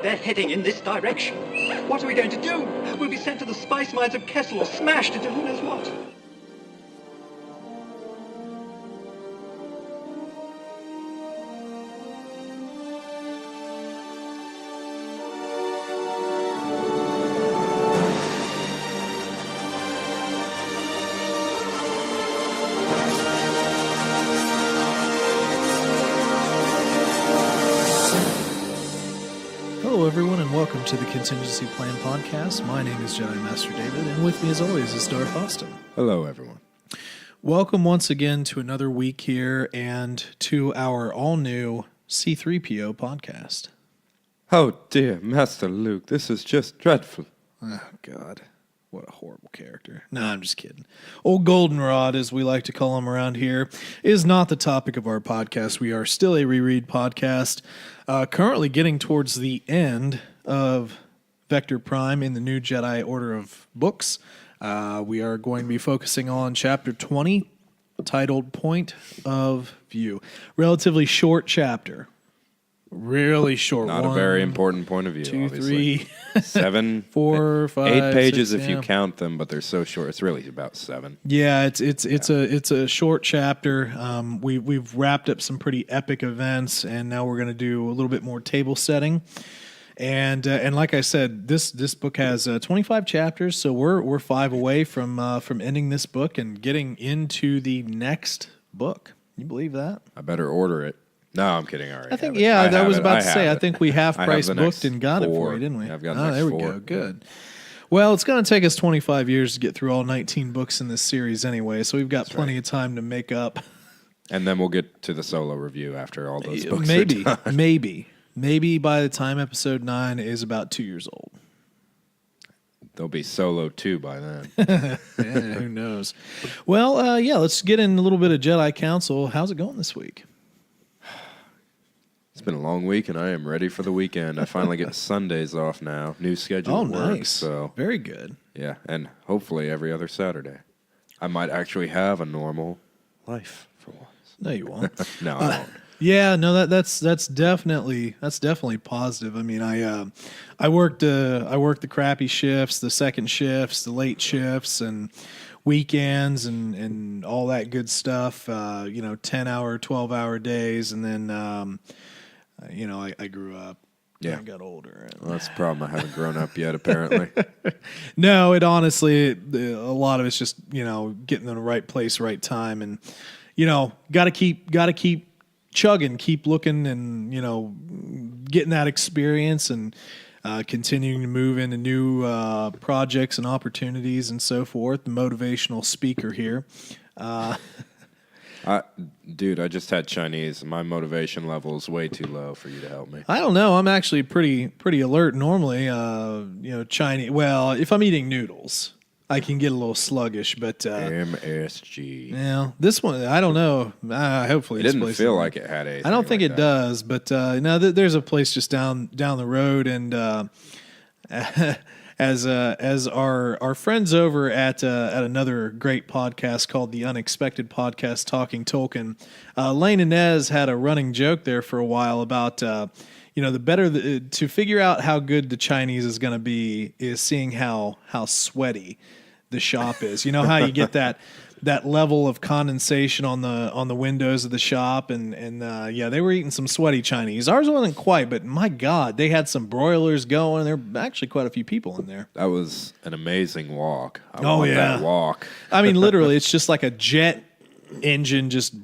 they're heading in this direction. What are we going to do? We'll be sent to the spice mines of Kessel or smashed into who knows what. Hello, everyone, and welcome to the Contingency Plan Podcast. My name is Jedi Master David, and with me, as always, is Darth Austin. Hello, everyone. Welcome once again to another week here and to our all-new C-3PO podcast. Oh, dear, Master Luke, this is just dreadful. Oh, God. What a horrible character. No, I'm just kidding. Old Goldenrod, as we like to call him around here, is not the topic of our podcast. We are still a reread podcast, currently getting towards the end of Vector Prime in the new Jedi Order of books. We are going to be focusing on Chapter 20, titled Point of View. Relatively short chapter. Really short. Not a very important point of view, 2, obviously. 3, 7, 4, 5, 8 pages 6, if you count them, but they're so short. It's really about 7. Yeah, it's a short chapter. We've wrapped up some pretty epic events, and now we're going to do a little bit more table setting. And like I said, this book has 25 chapters, so we're 5 away from ending this book and getting into the next book. You believe that? I better order it. No, I'm kidding. I think have it. I was about to say. it. I think we half I have price the booked next and got it for 4. you, didn't we? I've got the next there 4. we go. Good. Well, it's going to take us 25 years to get through all 19 books in this series anyway, so we've got plenty of time to make up. And then we'll get to the solo review after all those books Maybe, are done. maybe by the time episode 9 is about 2 years old. There'll be solo 2 by then. Yeah, who knows? Well, let's get in a little bit of Jedi Council. How's it going this week? It's been a long week, and I am ready for the weekend. I finally get Sundays off now. New schedule at work. Nice. So Very good. yeah, and hopefully every other Saturday. I might actually have a normal life for once. No, you won't. No, I won't. Yeah, no, that's definitely positive. I mean, I worked the crappy shifts, the second shifts, the late shifts, and weekends, and all that good stuff. 10-hour, 12-hour days, and then I grew up. Yeah. I got older. And Well, that's the problem. I haven't grown up yet, apparently. No, it honestly, a lot of it's just getting in the right place, right time, and got to keep chugging, keep looking, and getting that experience and continuing to move into new projects and opportunities and so forth. The motivational speaker here. Dude, I just had Chinese. My motivation level is way too low for you to help me. I don't know. I'm actually pretty alert normally. Chinese. Well, if I'm eating noodles, I can get a little sluggish. But MSG. this one I don't know. Hopefully, It this didn't place feel like it had anything. I don't think like it that. does, but there's a place just down the road, and as our friends over at another great podcast called the Unexpected Podcast, Talking Tolkien, Lane and Nez had a running joke there for a while about to figure out how good the Chinese is going to be is seeing how sweaty the shop is. You know how you get that level of condensation on the windows of the shop, and they were eating some sweaty Chinese. Ours wasn't quite, but my God, they had some broilers going. There were actually quite a few people in there. That was an amazing walk. I Oh, want yeah. that walk. I mean, literally, it's just like a jet engine just...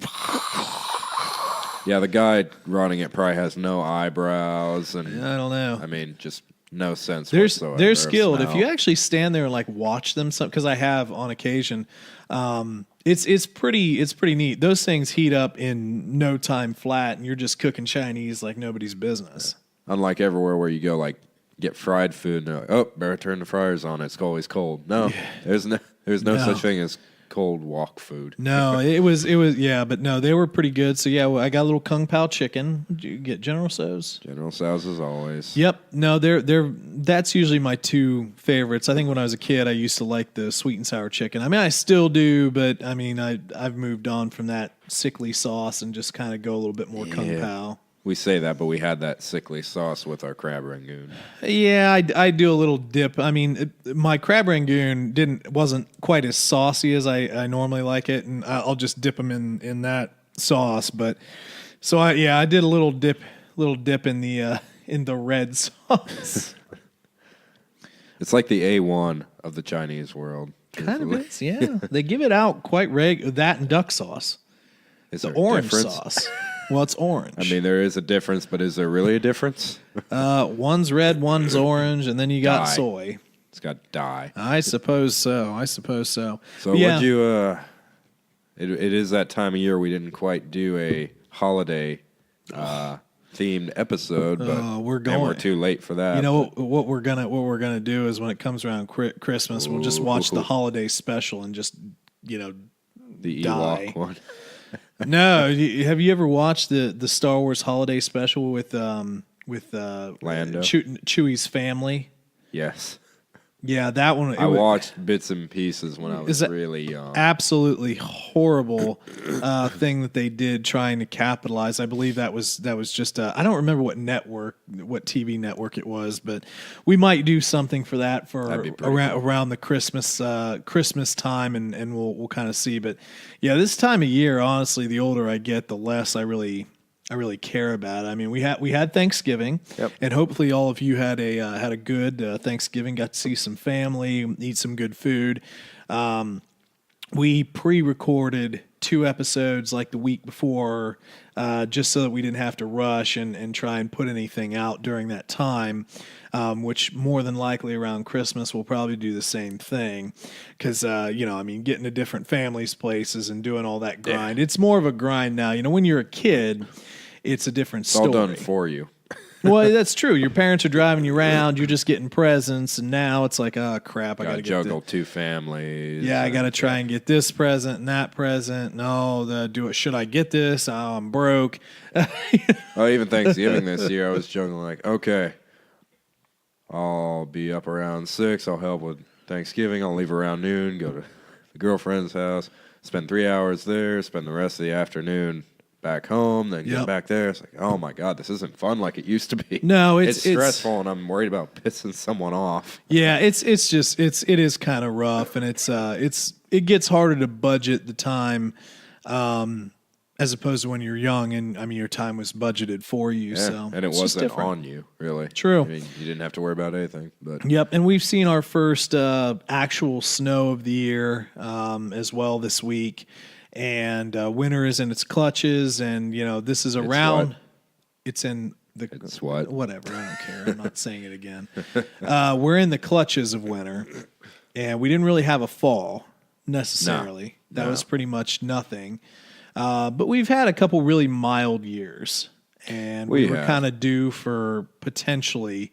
Yeah, the guy running it probably has no eyebrows, and I don't know. I mean, just no sense They're whatsoever. of skilled. If you smell. actually stand there and like watch them, because I have on occasion, it's pretty neat. Those things heat up in no time flat, and you're just cooking Chinese like nobody's business. Unlike everywhere where you go, like get fried food, and they're like, oh, better turn the fryers on. It's always cold. No, there's no such thing as cold wok food. No, it was but no, they were pretty good. So yeah, I got a little Kung Pao chicken. Did you get General Tso's? General Tso's as always. Yep. No, that's usually my two favorites. I think when I was a kid, I used to like the sweet and sour chicken. I mean, I still do, but I mean, I've moved on from that sickly sauce and just kind of go a little bit more Kung Pao. We say that, but we had that sickly sauce with our crab rangoon. Yeah, I do a little dip. I mean, my crab rangoon wasn't quite as saucy as I normally like it, and I'll just dip them in that sauce. But so I did a little dip in the red sauce. It's like the A1 of the Chinese world. Kind of is, yeah. They give it out quite that and duck sauce. Is The there orange a difference? sauce. Well, it's orange. I mean, there is a difference, but is there really a difference? One's red, one's orange, and then you got Dye. soy. It's got dye. I suppose so. So yeah. would you? It is that time of year we didn't quite do a holiday themed episode, but we're and going. we're too late for that. You know what we're gonna do is when it comes around Christmas, we'll just watch the holiday special and just the die. Ewok one. No, have you ever watched the Star Wars holiday special with Lando, Chewie's family? Yes. Yeah, that one. I watched bits and pieces when I was really young. Absolutely horrible thing that they did trying to capitalize. I believe that was just I don't remember what TV network it was, but we might do something for that for around the Christmas time, and we'll kind of see. But yeah, this time of year, honestly, the older I get, the less I really care about it. I mean, we had Thanksgiving, yep. And hopefully all of you had a good Thanksgiving. Got to see some family, eat some good food. We pre-recorded 2 episodes like the week before, just so that we didn't have to rush and try and put anything out during that time. Which more than likely around Christmas we'll probably do the same thing, because getting to different families' places and doing all that grind. Yeah. It's more of a grind now. When you're a kid, it's a different story. It's all done for you. Well, that's true. Your parents are driving you around. You're just getting presents, and now it's like, oh crap! I got to juggle 2 families. Yeah, I got to try and get this present and that present. No, should I get this? Oh, I'm broke. Even Thanksgiving this year, I was juggling like, okay, I'll be up around 6. I'll help with Thanksgiving. I'll leave around noon. Go to the girlfriend's house. Spend 3 hours there. Spend the rest of the afternoon back home, then get back there. It's like, oh my God, this isn't fun like it used to be. No, it's stressful, and I'm worried about pissing someone off. Yeah, it is kind of rough, and it gets harder to budget the time, as opposed to when you're young, and I mean your time was budgeted for you. Yeah, So and it wasn't on you, really. True. I mean, you didn't have to worry about anything. But yep, and we've seen our first actual snow of the year as well this week. And winter is in its clutches, and this is around. It's in the. It's what? Whatever. I don't care. I'm not saying it again. We're in the clutches of winter, and we didn't really have a fall necessarily. That was pretty much nothing. But we've had a couple really mild years, and we were kind of due for potentially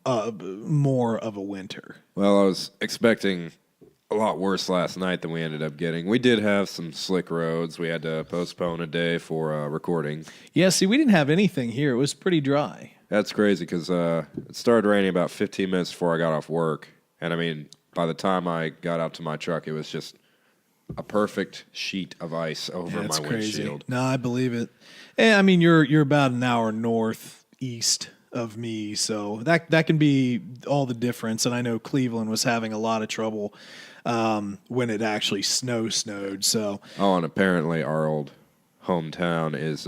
more of a winter. Well, I was expecting a lot worse last night than we ended up getting. We did have some slick roads. We had to postpone a day for recording. Yeah, see, we didn't have anything here. It was pretty dry. That's crazy because it started raining about 15 minutes before I got off work. And I mean, by the time I got out to my truck, it was just a perfect sheet of ice over my windshield. No, I believe it. And I mean, you're about an hour northeast of me, so that can be all the difference. And I know Cleveland was having a lot of trouble when it actually snowed. So and apparently our old hometown is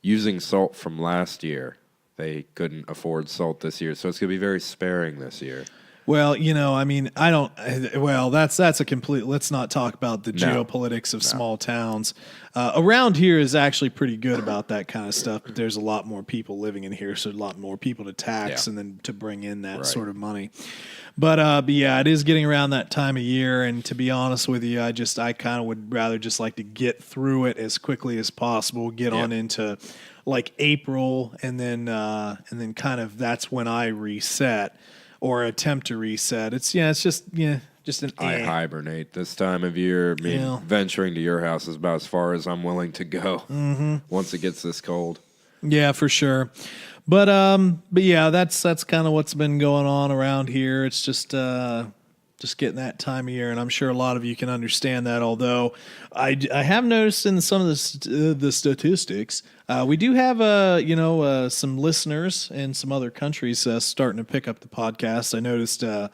using salt from last year. They couldn't afford salt this year, so it's going to be very sparing this year. Well, I mean, I don't. Well, that's a complete. Let's not talk about the geopolitics of small towns. Around here is actually pretty good about that kind of stuff, but there's a lot more people living in here, so a lot more people to tax and then to bring in that sort of money. But yeah, it is getting around that time of year, and to be honest with you, I kind of would rather just like to get through it as quickly as possible, get on into like April, and then kind of that's when I reset. Or attempt to reset. It's just an. I hibernate this time of year. I mean, venturing to your house is about as far as I'm willing to go. Once it gets this cold. Yeah, for sure. But yeah, that's kind of what's been going on around here. It's just getting that time of year, and I'm sure a lot of you can understand that. Although I have noticed in some of the statistics, We do have, some listeners in some other countries starting to pick up the podcast. I noticed a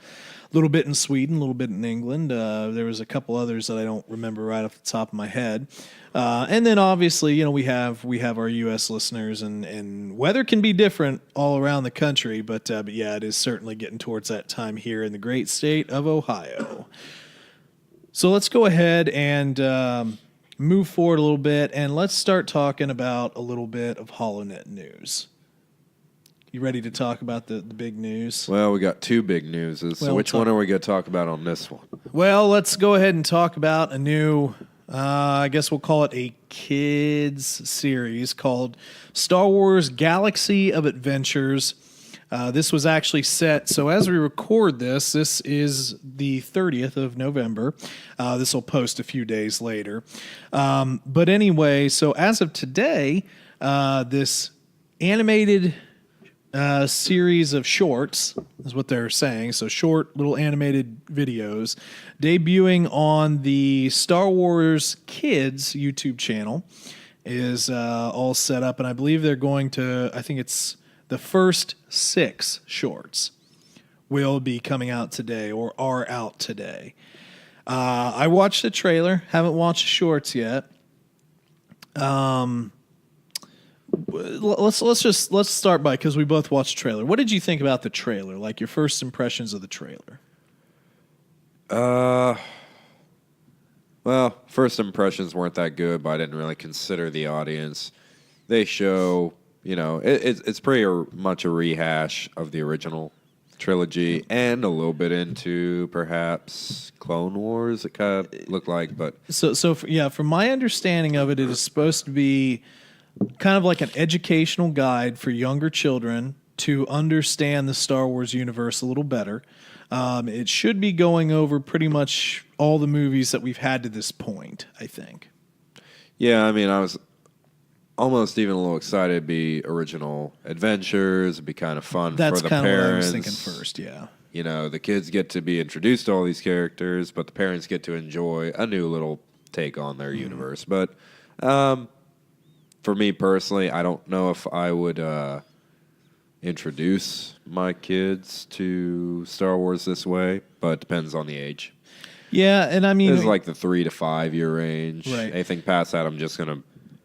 little bit in Sweden, a little bit in England. There was a couple others that I don't remember right off the top of my head. And then obviously, we have our U.S. listeners, and weather can be different all around the country, but yeah, it is certainly getting towards that time here in the great state of Ohio. So let's go ahead and move forward a little bit, and let's start talking about a little bit of HoloNet news. You ready to talk about the big news? Well, we got two big newses. So which one are we going to talk about on this one? Well, let's go ahead and talk about a new, I guess we'll call it a kids series called Star Wars Galaxy of Adventures. This was actually set, so as we record this is the 30th of November. This will post a few days later. But anyway, so as of today, this animated series of shorts is what they're saying. So short little animated videos debuting on the Star Wars Kids YouTube channel is all set up. And I believe they're going to, I think it's the first 6 shorts will be coming out today or are out today. I watched the trailer, haven't watched the shorts yet. Let's start by, because we both watched the trailer. What did you think about the trailer? Like your first impressions of the trailer? Well, first impressions weren't that good, but I didn't really consider the audience. They show, it's pretty much a rehash of the original trilogy and a little bit into perhaps Clone Wars. It kind of looked like, but from my understanding of it, it is supposed to be kind of like an educational guide for younger children to understand the Star Wars universe a little better. It should be going over pretty much all the movies that we've had to this point, I think. Yeah, I mean, I was almost even a little excited. It'd be original adventures. It'd be kind of fun for the parents. That's kind of what I was thinking first, yeah. The kids get to be introduced to all these characters, but the parents get to enjoy a new little take on their universe. But for me personally, I don't know if I would introduce my kids to Star Wars this way, but it depends on the age. Yeah, and I mean, it's like the 3 to 5 year range. Right. Anything past that, I'm just gonna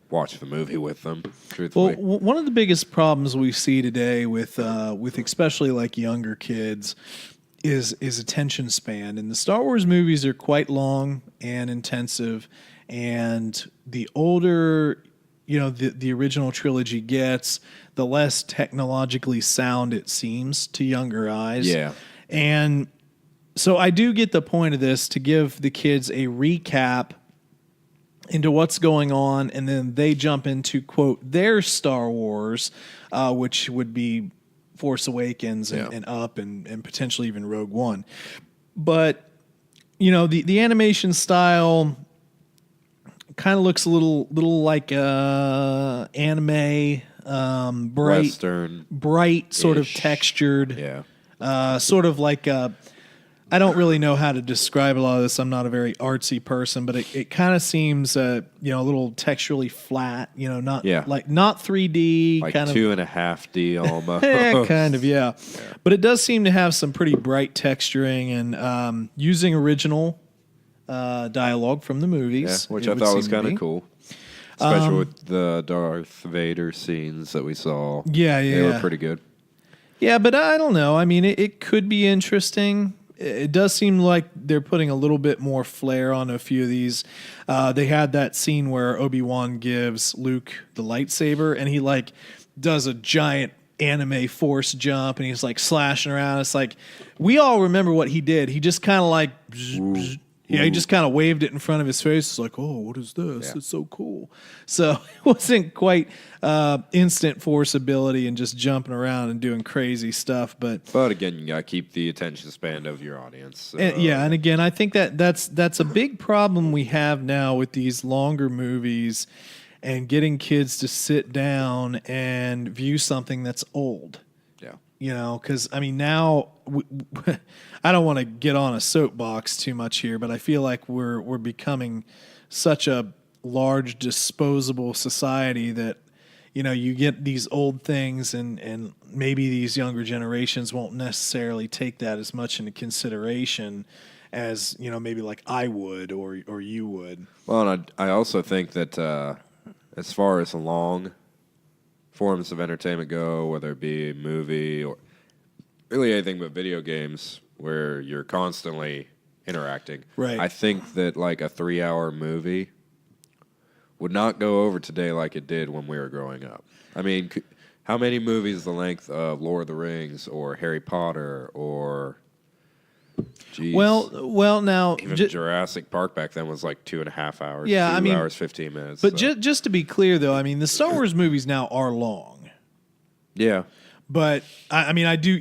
watch the movie with them. Truthfully, well, one of the biggest problems we see today with especially like younger kids is attention span, and the Star Wars movies are quite long and intensive, and the older the original trilogy gets, the less technologically sound it seems to younger eyes. Yeah. And so I do get the point of this, to give the kids a recap into what's going on, and then they jump into, quote, their Star Wars, which would be Force Awakens and Up and potentially even Rogue One. But, the animation style kind of looks a little like anime, bright, sort of textured. Yeah. Sort of like I don't really know how to describe a lot of this. I'm not a very artsy person, but it kind of seems a little texturally flat. Not 3D, like kind of 2.5D almost. Yeah, kind of, yeah. But it does seem to have some pretty bright texturing and using original dialogue from the movies, which I thought was kind of cool, especially with the Darth Vader scenes that we saw. Yeah, they were pretty good. Yeah, but I don't know. I mean, it could be interesting. It does seem like they're putting a little bit more flair on a few of these. They had that scene where Obi-Wan gives Luke the lightsaber, and he does a giant anime force jump, and he's slashing around. It's like, we all remember what he did. He just kind of he just kind of waved it in front of his face. It's like, oh, what is this? Yeah. It's so cool. So it wasn't quite instant force ability and just jumping around and doing crazy stuff. But again, you got to keep the attention span of your audience. And again, I think that's a big problem we have now with these longer movies and getting kids to sit down and view something that's old. Yeah. Because, I mean, now I don't want to get on a soapbox too much here, but I feel like we're becoming such a large disposable society that, you get these old things, and maybe these younger generations won't necessarily take that as much into consideration as, maybe like I would or you would. Well, and I also think that as far as long forms of entertainment go, whether it be a movie or really anything but video games where you're constantly interacting, right. I think that like a 3-hour movie would not go over today like it did when we were growing up. I mean, how many movies the length of Lord of the Rings or Harry Potter or... Jeez. Well, now even Jurassic Park back then was like 2.5 hours. Yeah, 2 hours 15 minutes. But so. just to be clear, though, I mean the Star Wars movies now are long. Yeah, but I mean I do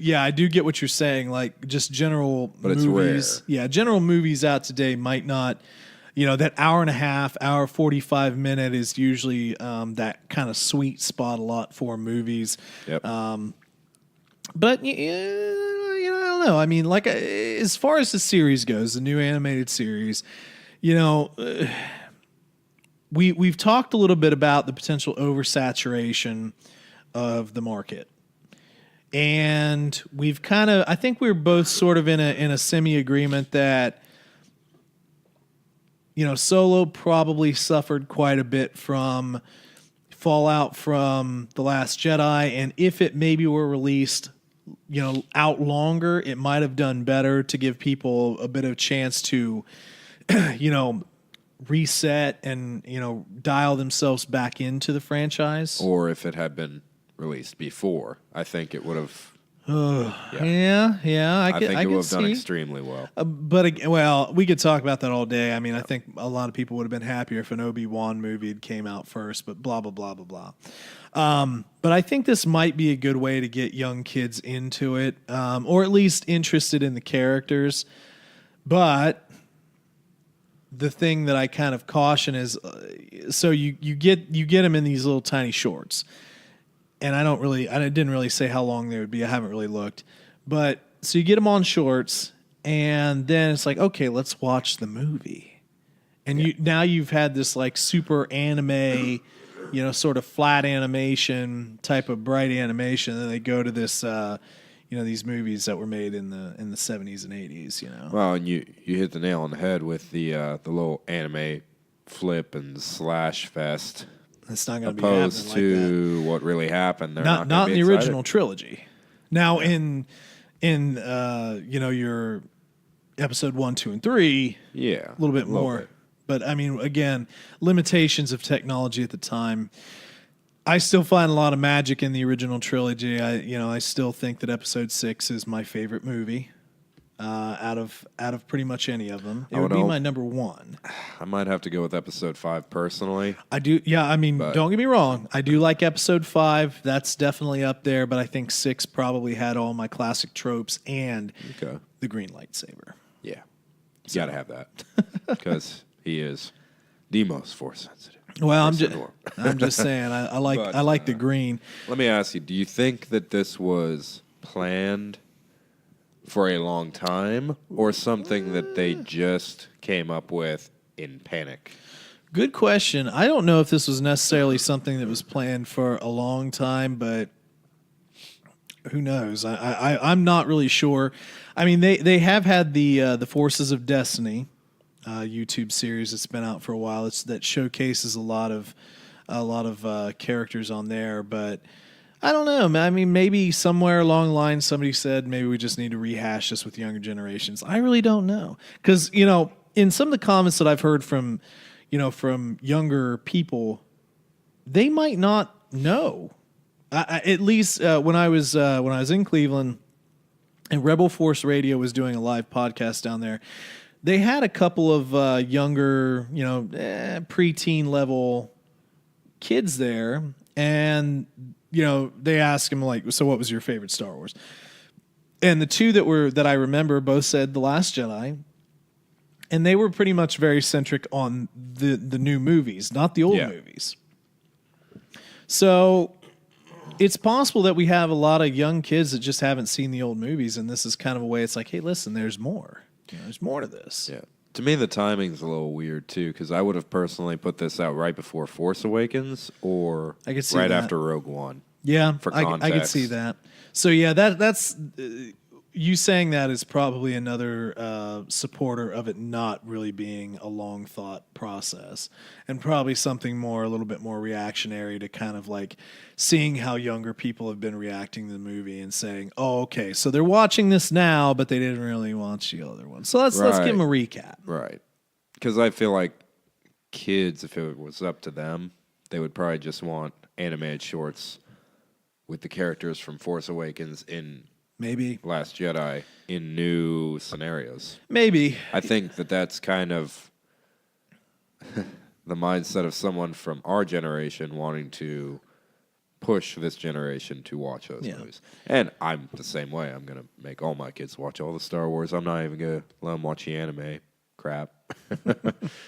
get what you're saying. Like just general but movies. It's rare. Yeah, general movies out today might not. That hour and a half, hour 45 minute is usually that kind of sweet spot a lot for movies. Yep. But I don't know. I mean, like as far as the series goes, the new animated series, we've talked a little bit about the potential oversaturation of the market, and we've I think we're both sort of in a semi agreement that Solo probably suffered quite a bit from fallout from The Last Jedi, and if it maybe were released out longer, it might have done better to give people a bit of chance to, reset and, dial themselves back into the franchise. Or if it had been released before, I think it would have. Yeah. I think it would have done see. extremely well. But we could talk about that all day. I mean, I think a lot of people would have been happier if an Obi-Wan movie had came out first, but blah, blah, blah, blah, blah. But I think this might be a good way to get young kids into it, or at least interested in the characters. But the thing that I kind of caution is, so you get them in these little tiny shorts. And I didn't really say how long they would be. I haven't really looked. But so you get them on shorts, and then it's like, okay, let's watch the movie. And now you've had this like super anime, sort of flat animation type of bright animation. And then they go to this, these movies that were made in the 70s and 80s. Well, and you hit the nail on the head with the little anime flip and slash fest. It's not going to be happening like that. Opposed to what really happened. They're not in the original trilogy. Now in your episode 1, 2, and 3, a little bit more. But I mean, again, limitations of technology at the time. I still find a lot of magic in the original trilogy. I still think that episode 6 is my favorite movie. Out of pretty much any of them, it would be my number 1. I might have to go with episode 5 personally. I do, yeah. I mean, don't get me wrong. I do like episode 5. That's definitely up there. But I think 6 probably had all my classic tropes and the green lightsaber. Yeah, you got to have that because he is the most force sensitive. Well, I'm just saying. I like the green. Let me ask you: do you think that this was planned for a long time, or something that they just came up with in panic? Good question. I don't know if this was necessarily something that was planned for a long time, but who knows? I'm not really sure. I mean, they have had the Forces of Destiny YouTube series that's been out for a while. That showcases a lot of characters on there, but I don't know. I mean, maybe somewhere along the line somebody said maybe we just need to rehash this with younger generations. I really don't know. Because, in some of the comments that I've heard from younger people, they might not know. At least when I was in Cleveland and Rebel Force Radio was doing a live podcast down there, they had a couple of younger, preteen level kids there, and they asked him like, so what was your favorite Star Wars? And the two that I remember both said The Last Jedi, and they were pretty much very centric on the new movies, not the old movies. So it's possible that we have a lot of young kids that just haven't seen the old movies, and this is kind of a way it's like, hey, listen, there's more. There's more to this. Yeah. To me, the timing's a little weird, too, because I would have personally put this out right before Force Awakens or I could see right that. after Rogue One. Yeah, For I could context. see that. So yeah, that's you saying that is probably another supporter of it not really being a long thought process, and probably something more, a little bit more reactionary to kind of like seeing how younger people have been reacting to the movie and saying, "Oh, okay, so they're watching this now, but they didn't really watch the other one." So let's give them a recap. Right. Because I feel like kids, if it was up to them, they would probably just want animated shorts with the characters from Force Awakens in Maybe Last Jedi in new scenarios. maybe I think that's kind of the mindset of someone from our generation wanting to push this generation to watch those movies. And I'm the same way. I'm going to make all my kids watch all the Star Wars. I'm not even going to let them watch the anime crap.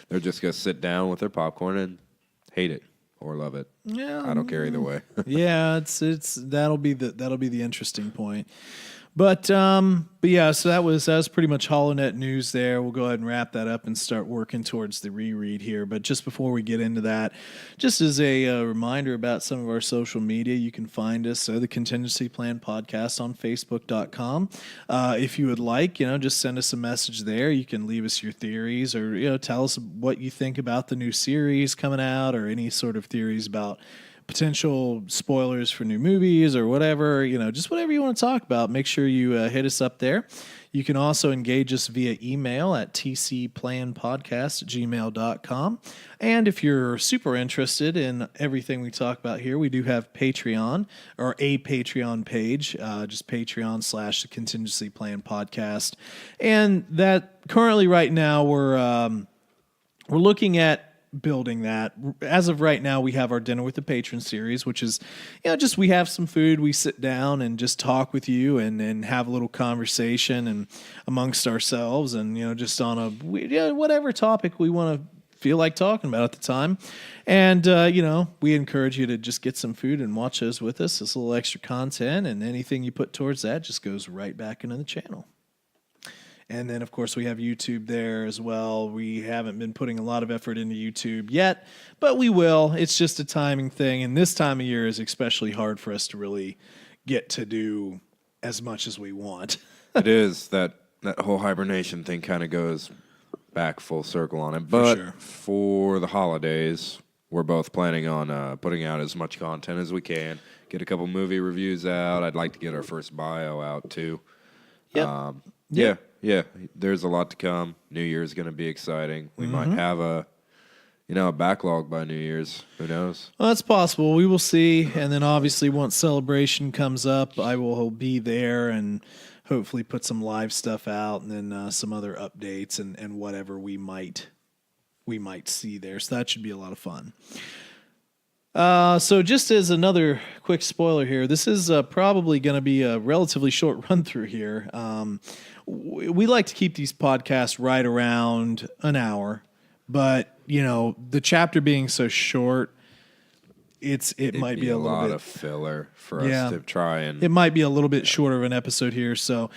They're just going to sit down with their popcorn and hate it or love it. Yeah, I don't care either way. yeah, it's that'll be the interesting point. But yeah, so that was pretty much HoloNet news there. We'll go ahead and wrap that up and start working towards the reread here. But just before we get into that, just as a reminder about some of our social media, you can find us, the Contingency Plan Podcast on Facebook.com. If you would like, just send us a message there. You can leave us your theories or, tell us what you think about the new series coming out or any sort of theories about potential spoilers for new movies or whatever, just whatever you want to talk about. Make sure you hit us up there. You can also engage us via email at tcplanpodcast@gmail.com. And if you're super interested in everything we talk about here, we do have Patreon or a Patreon page, just Patreon/the Contingency Plan Podcast. And that currently right now we're looking at building that. As of right now, we have our Dinner with the Patron series, which is, just we have some food, we sit down and just talk with you and have a little conversation and amongst ourselves and, just on whatever topic we want to feel like talking about at the time. And, we encourage you to just get some food and watch those with us. It's a little extra content, and anything you put towards that just goes right back into the channel. And then, of course, we have YouTube there as well. We haven't been putting a lot of effort into YouTube yet, but we will. It's just a timing thing. And this time of year is especially hard for us to really get to do as much as we want. It is. That whole hibernation thing kind of goes back full circle on it. But for the holidays, we're both planning on putting out as much content as we can. Get a couple movie reviews out. I'd like to get our first bio out, too. Yep. Yeah, there's a lot to come. New Year's going to be exciting. We might have a backlog by New Year's. Who knows? Well, that's possible. We will see. And then obviously once Celebration comes up, I will be there and hopefully put some live stuff out and then some other updates and whatever we might see there. So that should be a lot of fun. So just as another quick spoiler here, this is probably going to be a relatively short run through here. We like to keep these podcasts right around an hour, but the chapter being so short, it might be a little bit of filler for us to try and. It might be a little bit shorter of an episode here, so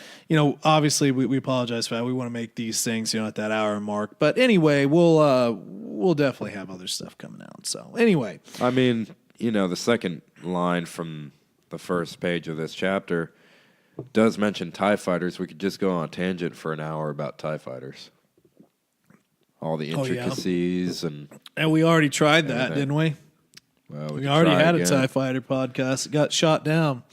obviously we apologize for that. We want to make these things at that hour mark, but anyway, we'll definitely have other stuff coming out. So anyway, I mean, the second line from the first page of this chapter does mention TIE fighters. We could just go on a tangent for an hour about TIE fighters. All the intricacies and we already tried that, didn't we? Well, we already had a TIE Fighter podcast. It got shot down.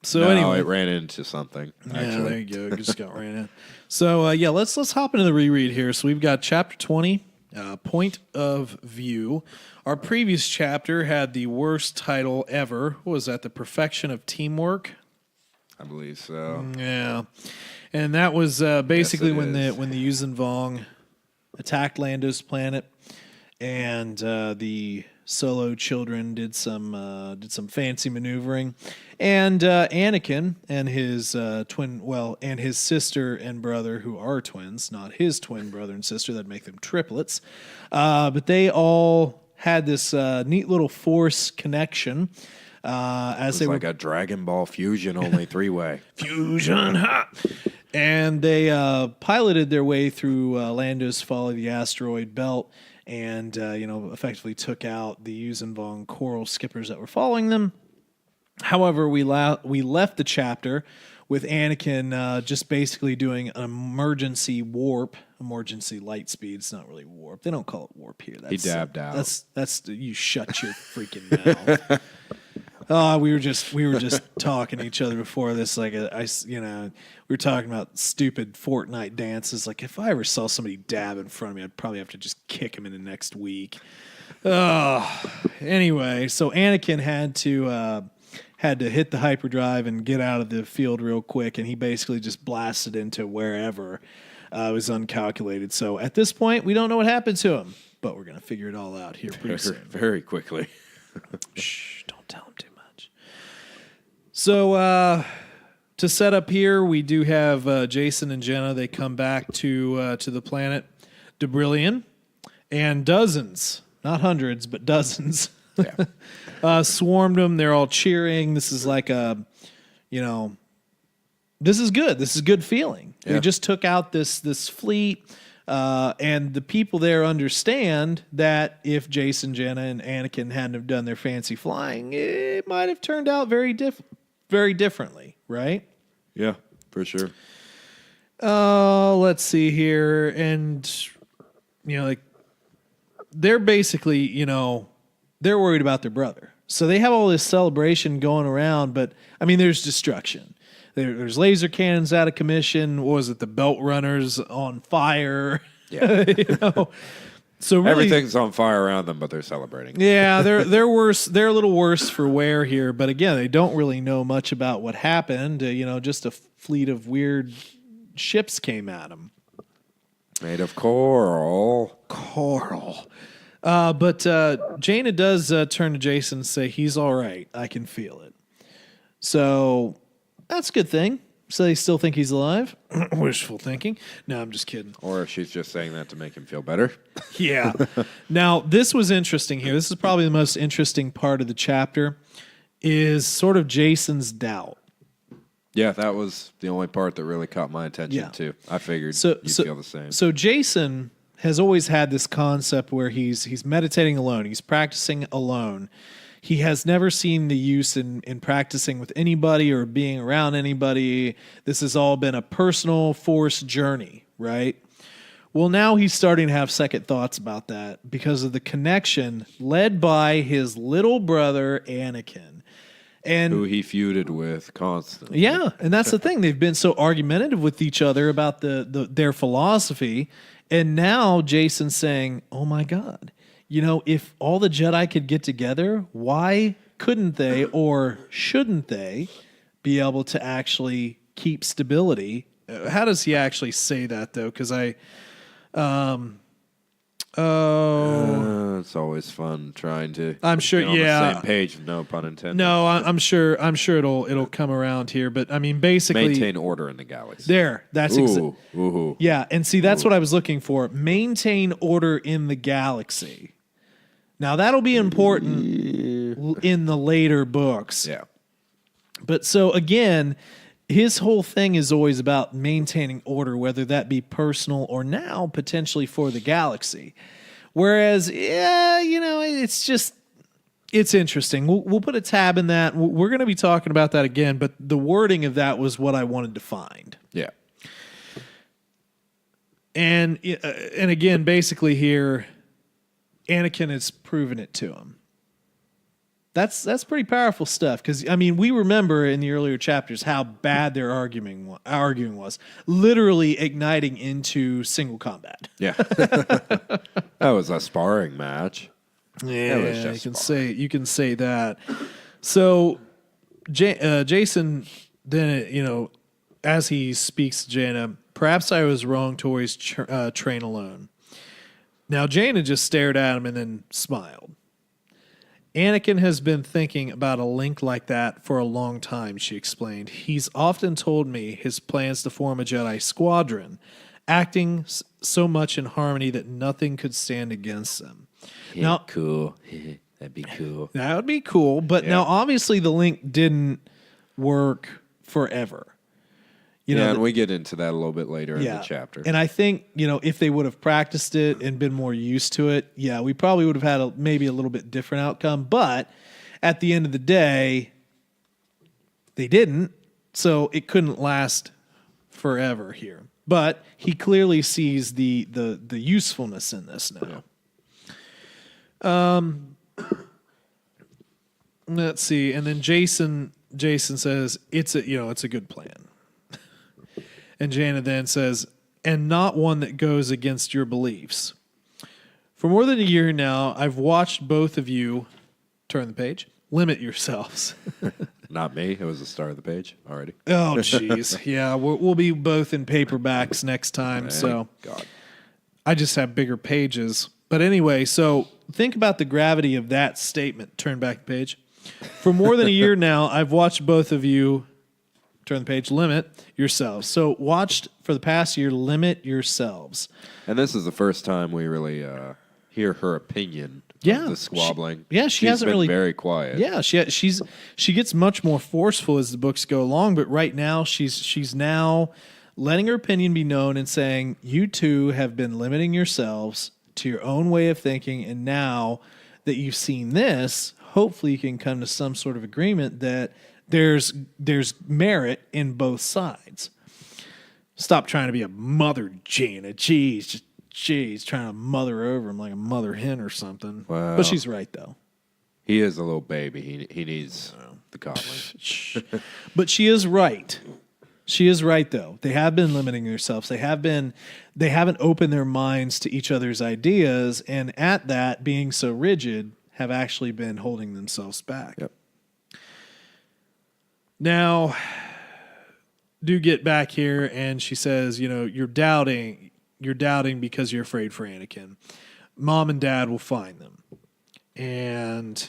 So anyway, it ran into something. Actually. Yeah, there you go. It just got ran in. So let's hop into the reread here. So we've got chapter 20, Point of View. Our previous chapter had the worst title ever. What was that? The Perfection of Teamwork. I believe so. Yeah, and that was basically when the Yuuzhan Vong attacked Lando's planet, and the Solo children did some fancy maneuvering, and Anakin and his and his sister and brother, who are twins, not his twin brother and sister, that make them triplets, but they all had this neat little Force connection. As it was like a Dragon Ball fusion, only 3-way. Fusion, ha! And they piloted their way through Lando's Folly, the asteroid belt, and effectively took out the Yuuzhan Coral skippers that were following them. However, we left the chapter with Anakin just basically doing an emergency light speed. It's not really warp. They don't call it warp here. He dabbed out. That's you shut your freaking mouth. Oh, we were just talking to each other before this. Like, we were talking about stupid Fortnite dances. Like, if I ever saw somebody dab in front of me, I'd probably have to just kick him in the next week. Anyway, so Anakin had to hit the hyperdrive and get out of the field real quick, and he basically just blasted into wherever. It was uncalculated. So at this point, we don't know what happened to him, but we're gonna figure it all out here pretty soon. Very quickly. Shh! Don't tell him too much. So to set up here, we do have Jason and Jenna. They come back to the planet Debrillion, and dozens, not hundreds, but dozens, swarmed them. They're all cheering. This is like this is good. This is good feeling. Yeah. We just took out this fleet. And the people there understand that if Jason, Jenna, and Anakin hadn't have done their fancy flying, it might have turned out very differently, right? Yeah, for sure. Let's see here. And, they're basically, they're worried about their brother. So they have all this celebration going around, but, there's destruction. There's laser cannons out of commission. What was it? The belt runners on fire. Yeah. So really, everything's on fire around them, but they're celebrating. Yeah, they're worse. They're a little worse for wear here. But again, they don't really know much about what happened. Just a fleet of weird ships came at them. Made of coral. But Jaina does turn to Jason and say, he's all right. I can feel it. So that's a good thing. So they still think he's alive? Wishful thinking. No, I'm just kidding. Or she's just saying that to make him feel better. Yeah. Now, this was interesting here. This is probably the most interesting part of the chapter, is sort of Jason's doubt. Yeah, that was the only part that really caught my attention, too. I figured you'd feel the same. So Jason has always had this concept where he's meditating alone. He's practicing alone. He has never seen the use in practicing with anybody or being around anybody. This has all been a personal force journey, right? Well, now he's starting to have second thoughts about that because of the connection led by his little brother, Anakin. And who he feuded with constantly. Yeah, and that's the thing. They've been so argumentative with each other about their philosophy. And now Jason's saying, oh my God, if all the Jedi could get together, why couldn't they or shouldn't they be able to actually keep stability? How does he actually say that, though? Because it's always fun trying to. I'm sure. Get on the same page, no pun intended. No, I'm sure it'll come around here. But basically, maintain order in the galaxy. There, that's exactly. Yeah, and see, that's what I was looking for. Maintain order in the galaxy. Now, that'll be important in the later books. Yeah. But so, again, his whole thing is always about maintaining order, whether that be personal or now potentially for the galaxy. Whereas, it's interesting. We'll put a tab in that. We're going to be talking about that again, but the wording of that was what I wanted to find. Yeah. And again, basically here, Anakin has proven it to him. That's pretty powerful stuff because we remember in the earlier chapters how bad their arguing was, literally igniting into single combat. Yeah, that was a sparring match. Yeah, you can say that. So Jason then as he speaks to Jaina, perhaps I was wrong to always train alone. Now, Jaina just stared at him and then smiled. Anakin has been thinking about a link like that for a long time, she explained. He's often told me his plans to form a Jedi squadron, acting so much in harmony that nothing could stand against them. Yeah, now, cool. That'd be cool. That would be cool, but now obviously the link didn't work forever. And we get into that a little bit later in the chapter. And I think, if they would have practiced it and been more used to it, we probably would have had maybe a little bit different outcome. But at the end of the day, they didn't, so it couldn't last forever here. But he clearly sees the usefulness in this now. Let's see, and then Jason says it's a good plan. And Jaina then says, and not one that goes against your beliefs. For more than a year now, I've watched both of you turn the page. Limit yourselves. Not me. It was the start of the page already. Oh, jeez. Yeah, we'll be both in paperbacks next time. So God. I just have bigger pages. But anyway, so think about the gravity of that statement. Turn back the page. For more than a year now, I've watched both of you turn the page. Limit yourselves. So watched for the past year. Limit yourselves. And this is the first time we really hear her opinion. The squabbling. She hasn't been really very quiet. Yeah, she gets much more forceful as the books go along, but right now she's now letting her opinion be known and saying, you two have been limiting yourselves to your own way of thinking, and now that you've seen this, hopefully you can come to some sort of agreement that there's merit in both sides. Stop trying to be a mother, Jaina. Jeez, trying to mother over him like a mother hen or something. Wow. But she's right, though. He is a little baby. He needs the coddling. But she is right. She is right, though. They have been limiting themselves. They haven't opened their minds to each other's ideas, and at that, being so rigid, have actually been holding themselves back. Yep. Now, do get back here, and she says, you're doubting because you're afraid for Anakin. Mom and Dad will find them. And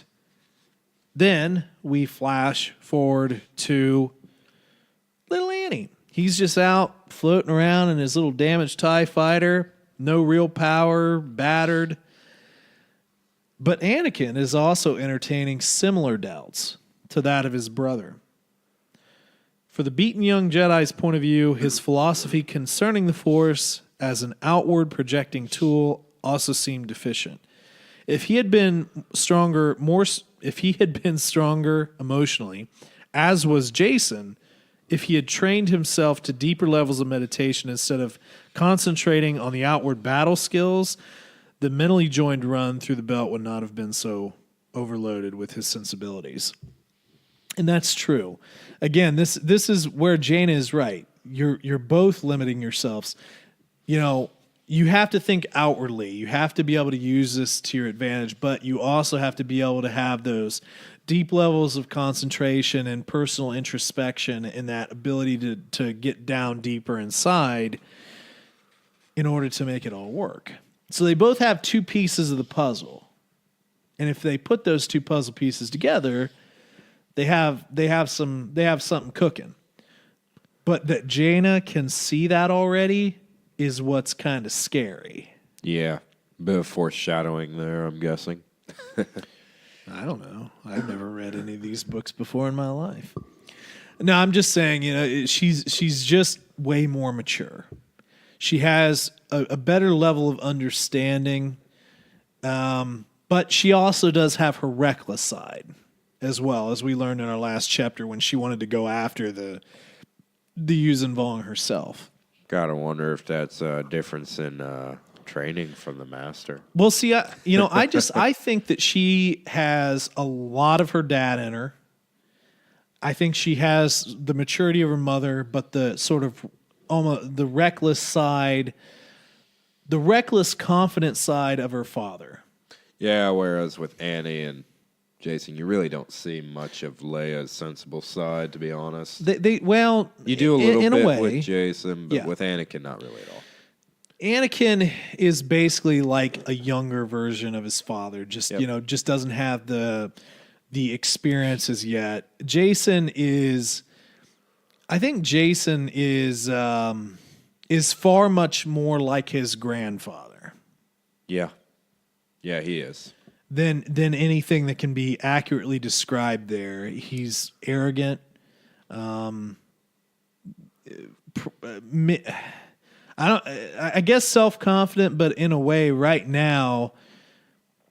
then we flash forward to little Annie. He's just out floating around in his little damaged TIE fighter. No real power, battered. But Anakin is also entertaining similar doubts to that of his brother. For the beaten young Jedi's point of view, his philosophy concerning the Force as an outward projecting tool also seemed deficient. If he had been stronger emotionally, as was Jason, if he had trained himself to deeper levels of meditation instead of concentrating on the outward battle skills, the mentally joined run through the belt would not have been so overloaded with his sensibilities. And that's true. Again, this is where Jaina is right. You're both limiting yourselves. You have to think outwardly. You have to be able to use this to your advantage, but you also have to be able to have those deep levels of concentration and personal introspection and that ability to get down deeper inside in order to make it all work. So they both have two pieces of the puzzle. And if they put those two puzzle pieces together, they have something cooking. But that Jaina can see that already is what's kind of scary. Yeah. Bit of foreshadowing there, I'm guessing. I don't know. I've never read any of these books before in my life. No, I'm just saying, she's just way more mature. She has a better level of understanding, but she also does have her reckless side as well, as we learned in our last chapter when she wanted to go after the Yuuzhan Vong herself. Gotta wonder if that's a difference in training from the master. Well, see, I think that she has a lot of her dad in her. I think she has the maturity of her mother, but the sort of almost the reckless side, the reckless, confident side of her father. Yeah, whereas with Annie and Jason, you really don't see much of Leia's sensible side, to be honest. You do a little in bit a way, with Jason, but with Anakin, not really at all. Anakin is basically like a younger version of his father. Just just doesn't have the experiences yet. I think Jason is far much more like his grandfather. Yeah, he is. Than anything that can be accurately described there. He's arrogant, I guess self-confident, but in a way right now,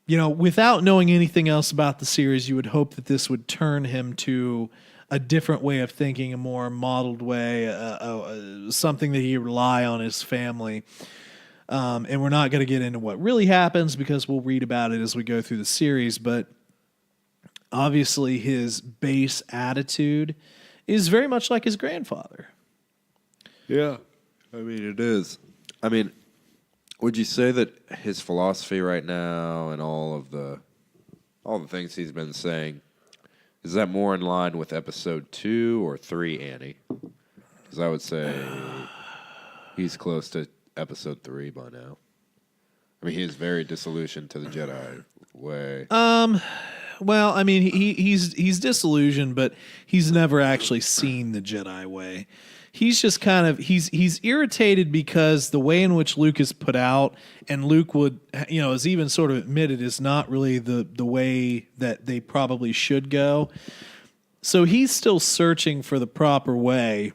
without knowing anything else about the series, you would hope that this would turn him to a different way of thinking, a more modeled way, something that he rely on his family. And we're not going to get into what really happens because we'll read about it as we go through the series. But obviously his base attitude is very much like his grandfather. Yeah. I mean, it is. I mean, would you say that his philosophy right now and all the things he's been saying, is that more in line with episode 2 or 3, Annie? Because I would say he's close to episode 3 by now. I mean, he is very disillusioned to the Jedi way. Well, I mean, he's disillusioned, but he's never actually seen the Jedi way. He's just kind of he's irritated because the way in which Luke is put out, and Luke would is even sort of admitted, is not really the way that they probably should go. So he's still searching for the proper way.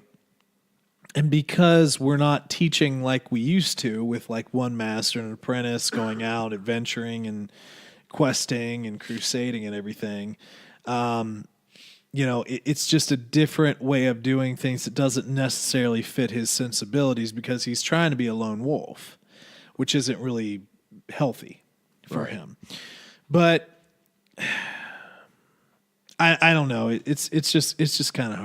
And because we're not teaching like we used to, with like one master and an apprentice going out adventuring and questing and crusading and everything, it's just a different way of doing things that doesn't necessarily fit his sensibilities, because he's trying to be a lone wolf, which isn't really healthy for him. But I don't know. It's just kind of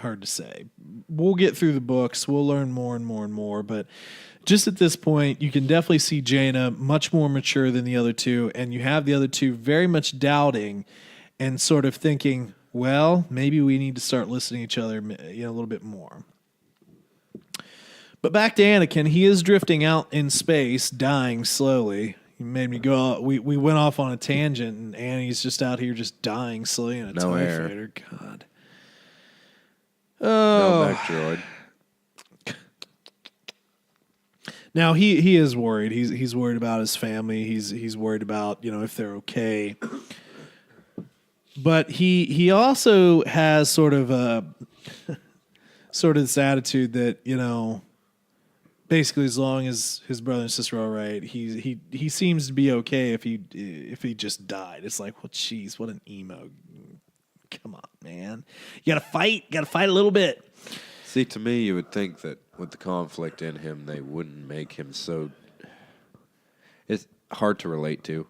hard to say. We'll get through the books. We'll learn more and more and more. But just at this point, you can definitely see Jaina much more mature than the other two, and you have the other two very much doubting and sort of thinking, well, maybe we need to start listening to each other a little bit more. But back to Anakin, he is drifting out in space, dying slowly. He made me go out. We went off on a tangent, and Annie's just out here just dying slowly in a TIE fighter. God. Oh. No back droid. Now he is worried. He's worried about his family. He's worried about if they're okay. But he also has sort of this attitude that basically as long as his brother and sister are all right, he seems to be okay if he just died. It's like, well, geez, what an emo. Come on, man. You gotta fight a little bit. See, to me, you would think that with the conflict in him, they wouldn't make him so. It's hard to relate to.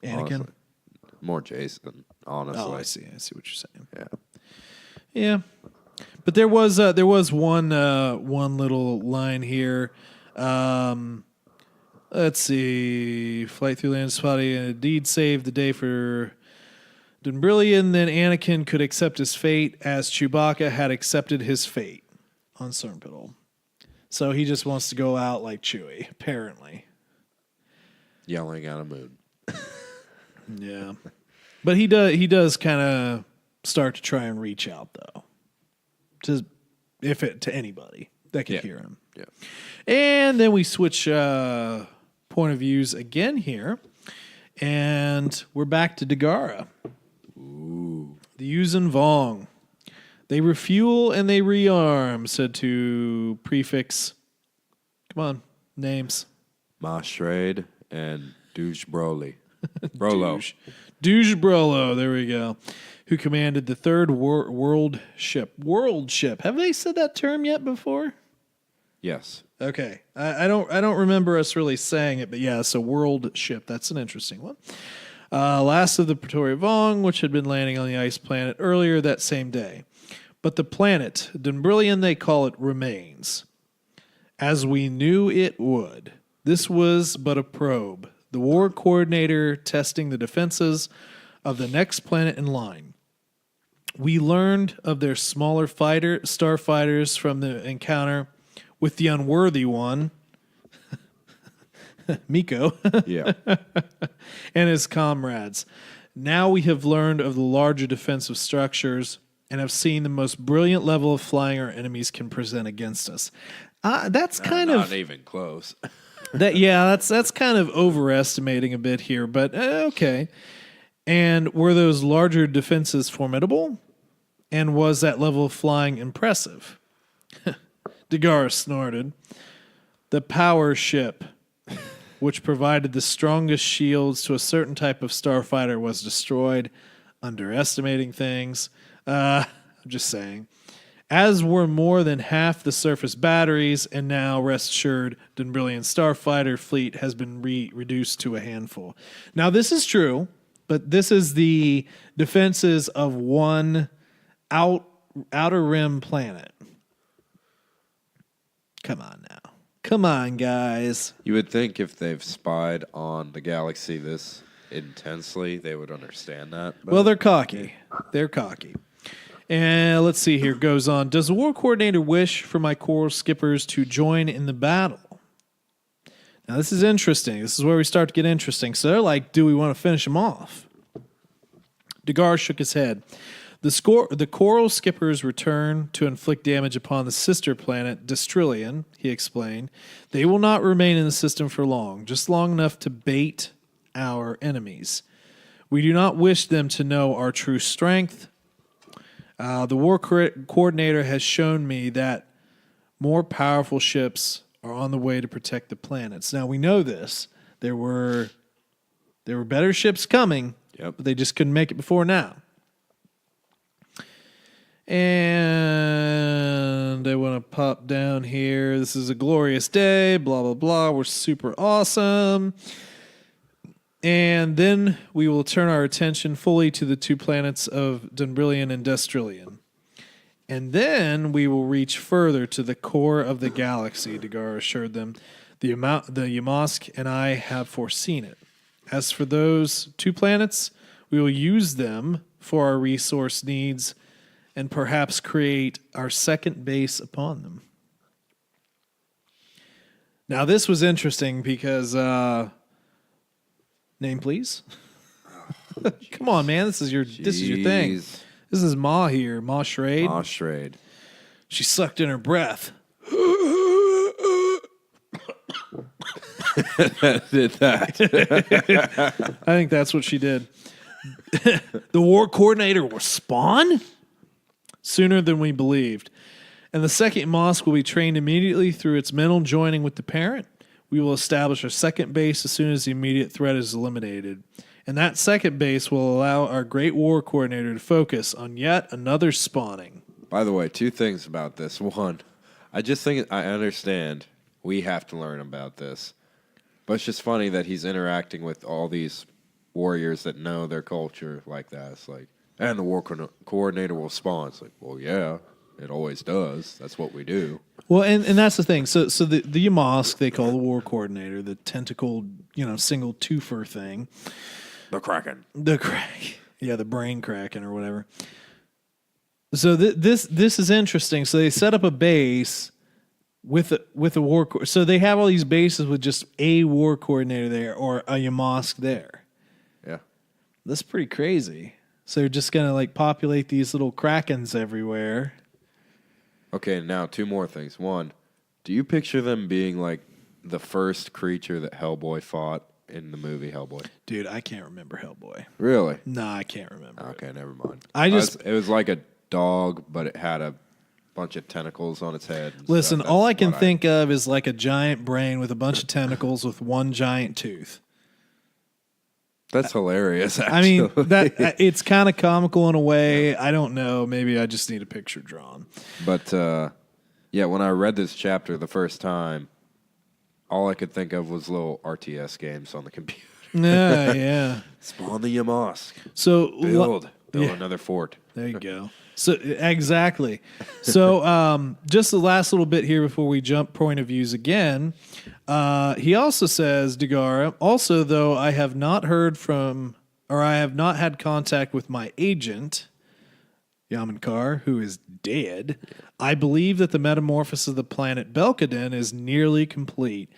Anakin? Honestly. More Jason, honestly. Oh, I see what you're saying. Yeah. Yeah. But there was one little line here. Let's see. Flight through land spotty and indeed saved the day for Dunbrillion. Then Anakin could accept his fate as Chewbacca had accepted his fate on Cernpital. So he just wants to go out like Chewie, apparently. Yelling at a moon. Yeah. But he does kind of start to try and reach out, though. To anybody that can hear him. Yeah. And then we switch point of views again here. And we're back to Dagara. Ooh. The Yuuzhan Vong. They refuel and they rearm, said to Prefix. Come on, names. Mashrade and Douche Broly. Brolo. Douche Brolo, there we go. Who commanded the third world ship. World ship. Have they said that term yet before? Yes. Okay. I don't remember us really saying it, but yeah, so world ship. That's an interesting one. Last of the Praetorian Vong, which had been landing on the ice planet earlier that same day. But the planet, Dunbrillion they call it, remains. As we knew it would. This was but a probe. The war coordinator testing the defenses of the next planet in line. We learned of their smaller starfighters from the encounter with the unworthy one, Miko, Yeah. and his comrades. Now we have learned of the larger defensive structures and have seen the most brilliant level of flying our enemies can present against us. That's kind of not even close. that's kind of overestimating a bit here, but okay. And were those larger defenses formidable? And was that level of flying impressive? Degar snorted. The power ship, which provided the strongest shields to a certain type of starfighter, was destroyed. Underestimating things. I'm just saying. As were more than half the surface batteries, and now, rest assured, Denbrillion starfighter fleet has been reduced to a handful. Now, this is true, but this is the defenses of one outer rim planet. Come on now. Come on, guys. You would think if they've spied on the galaxy this intensely, they would understand that. Well, they're cocky. They're cocky. And let's see here. Goes on. Does the war coordinator wish for my coral skippers to join in the battle? Now, this is interesting. This is where we start to get interesting. So they're like, do we want to finish them off? Degar shook his head. The coral skippers return to inflict damage upon the sister planet, Destrillion, he explained. They will not remain in the system for long, just long enough to bait our enemies. We do not wish them to know our true strength. The war coordinator has shown me that more powerful ships are on the way to protect the planets. Now, we know this. There were better ships coming, but they just couldn't make it before now. And I want to pop down here. This is a glorious day, blah, blah, blah. We're super awesome. And then we will turn our attention fully to the two planets of Denbrillion and Destrillion. And then we will reach further to the core of the galaxy, Degar assured them. The Yamask and I have foreseen it. As for those two planets, we will use them for our resource needs and perhaps create our second base upon them. Now, this was interesting because... name, please. Come on, man. This is your thing. This is Ma here. Ma Schrade. Ma Schrade. She sucked in her breath. Did that. I think that's what she did. The war coordinator will spawn sooner than we believed. And the second mosque will be trained immediately through its mental joining with the parent. We will establish our second base as soon as the immediate threat is eliminated. And that second base will allow our great war coordinator to focus on yet another spawning. By the way, two things about this. One, I just think I understand we have to learn about this. But it's just funny that he's interacting with all these warriors that know their culture like that. It's like, and the war coordinator will spawn. It's like, well, yeah, it always does. That's what we do. Well, and that's the thing. So the Yamask, they call the war coordinator, the tentacled, single twofer thing. The Kraken. Yeah, the brain Kraken or whatever. So this is interesting. So they set up a base with a war. So they have all these bases with just a war coordinator there or a Yamask there. Yeah, that's pretty crazy. So they're just gonna populate these little Krakens everywhere. Okay, now two more things. One, do you picture them being like the first creature that Hellboy fought in the movie Hellboy? Dude, I can't remember Hellboy. Really? No, I can't remember. Okay, never mind. It was like a dog, but it had a bunch of tentacles on its head. Listen, all I can think of is like a giant brain with a bunch of tentacles with one giant tooth. That's hilarious, actually. I mean, it's kind of comical in a way. I don't know. Maybe I just need a picture drawn. But, yeah, when I read this chapter the first time, all I could think of was little RTS games on the computer. Yeah. Spawn the Yamask. So Build another fort. There you go. So exactly. So just the last little bit here before we jump point of views again. He also says, Degar, also, though I have not heard from, or I have not had contact with my agent, Yamankar, who is dead, I believe that the metamorphosis of the planet Belkaden is nearly complete,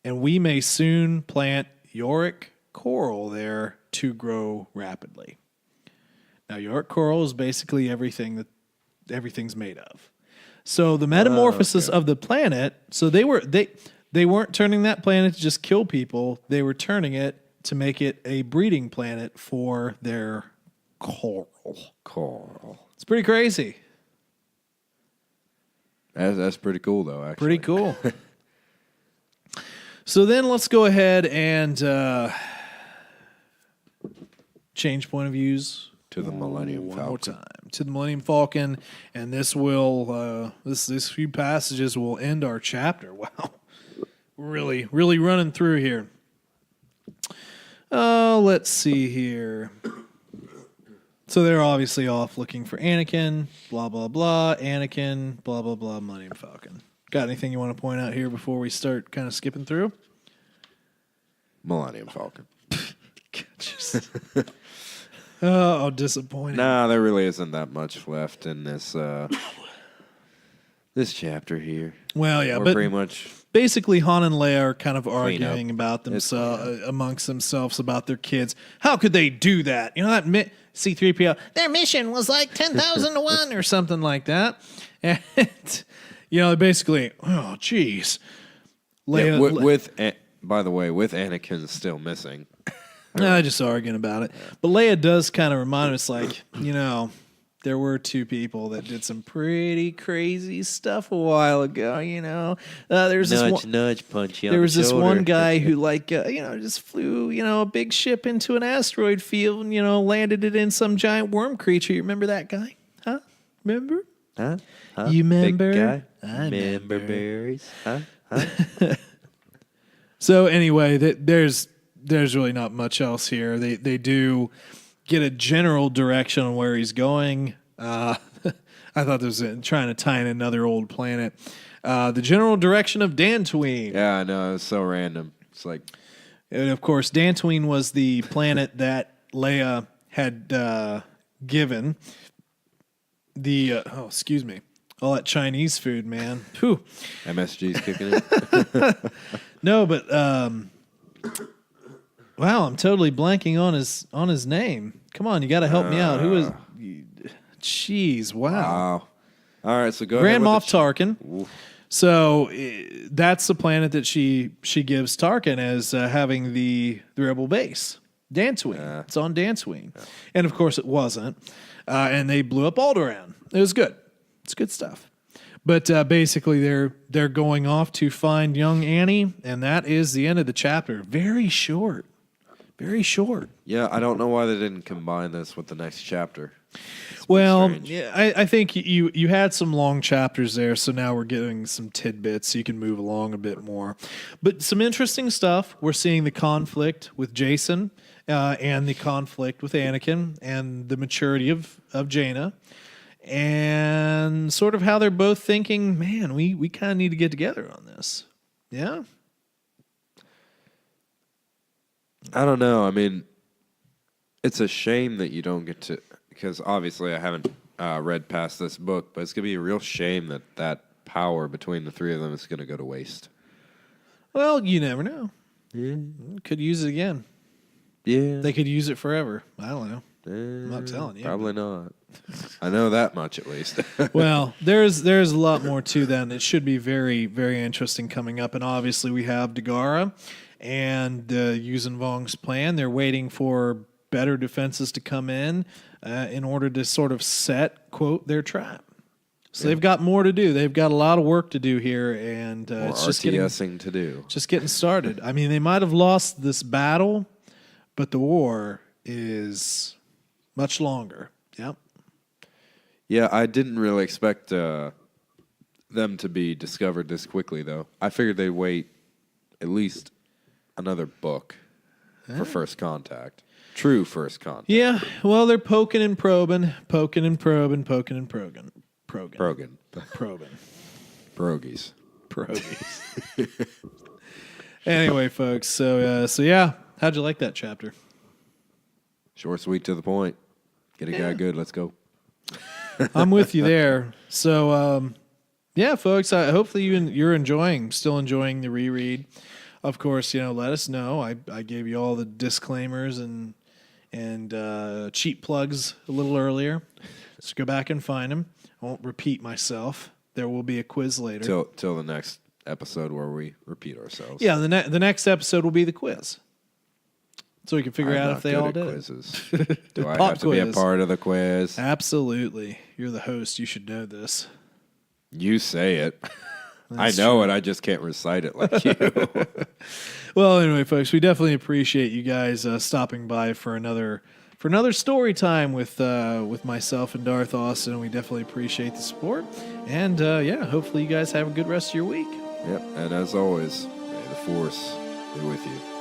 and we may soon plant Yorick coral there to grow rapidly. Now, Yorick coral is basically everything that everything's made of. So the metamorphosis of the planet, so they weren't turning that planet to just kill people. They were turning it to make it a breeding planet for their coral. Coral. It's pretty crazy. That's pretty cool, though, actually. Pretty cool. So then let's go ahead and change point of views To the Millennium one more Falcon. time to the Millennium Falcon, and this will this few passages will end our chapter. Wow, really running through here. Let's see here. So they're obviously off looking for Anakin, blah, blah, blah, Anakin, blah, blah, blah, Millennium Falcon. Got anything you want to point out here before we start kind of skipping through? Millennium Falcon. Oh, disappointing. Nah, there really isn't that much left in this this chapter here. Well, yeah, We're but pretty much basically Han and Leia are kind of arguing up. about themselves amongst themselves about their kids. How could they do that? You know, that C-3PO, their mission was like 10,000 to 1 or something like that. And, you know, basically, oh, geez. Leia, by the way, with Anakin still missing. Just arguing about it. But Leia does kind of remind us, like, you know, there were two people that did some pretty crazy stuff a while ago, you know. There's Nudge, punch you There on was the this shoulder. one guy who, like, you know, just flew, you know, a big ship into an asteroid field and, you know, landed it in some giant worm creature. You remember that guy? Huh? Remember? Huh? You remember? Big guy? I remember berries? Huh? So anyway, there's really not much else here. They do get a general direction on where he's going. I thought this was trying to tie in another old planet. The general direction of Dantooine. Yeah, I know. It was so random. It's like... And of course, Dantooine was the planet that Leia had given the... excuse me. All that Chinese food, man. Whew. MSG's kicking in. No, but... wow, I'm totally blanking on his name. Come on, you got to help me out. Who is? Jeez, wow. All right, so go Grand ahead. Moff Tarkin. Oof. So that's the planet that she gives Tarkin as having the rebel base, Dantooine. It's on Dantooine, and of course it wasn't. And they blew up Alderaan. It was good. It's good stuff. But basically, they're going off to find young Annie, and that is the end of the chapter. Very short. Very short. Yeah, I don't know why they didn't combine this with the next chapter. Well, strange. yeah, I think you had some long chapters there, so now we're getting some tidbits so you can move along a bit more. But some interesting stuff. We're seeing the conflict with Jason and the conflict with Anakin and the maturity of Jaina and sort of how they're both thinking, man, we kind of need to get together on this. Yeah? I don't know. I mean, it's a shame that you don't get to... Because obviously I haven't read past this book, but it's going to be a real shame that power between the three of them is going to go to waste. Well, you never know. Yeah. Could use it again. Yeah. They could use it forever. I don't know. I'm not telling you. Probably not. I know that much at least. Well, there's a lot more to that, and it should be very, very interesting coming up. And obviously we have Dagara and Yuuzhan Vong's plan. They're waiting for better defenses to come in order to sort of set, quote, their trap. So they've got more to do. They've got a lot of work to do here, and it's just getting started. I mean, they might have lost this battle, but the war is much longer. Yep. Yeah, I didn't really expect them to be discovered this quickly, though. I figured they'd wait at least another book for First Contact. True First Contact. Yeah, well, they're poking and probing. Probing. Pierogies. Anyway, folks, so yeah, how'd you like that chapter? Short, sweet, to the point. Get a guy good. Let's go. I'm with you there. So, yeah, folks, hopefully you're still enjoying the reread. Of course, let us know. I gave you all the disclaimers and cheap plugs a little earlier. So go back and find them. I won't repeat myself. There will be a quiz later. Till the next episode where we repeat ourselves. Yeah, the next episode will be the quiz. So we can figure out if they all did. Quizzes. Do I have to be a part of the quiz? Absolutely. You're the host. You should know this. You say it. I know it. I just can't recite it like you. Well, anyway, folks, we definitely appreciate you guys stopping by for another story time with myself and Darth Austin. We definitely appreciate the support, and hopefully you guys have a good rest of your week. Yep, and as always, may the Force be with you.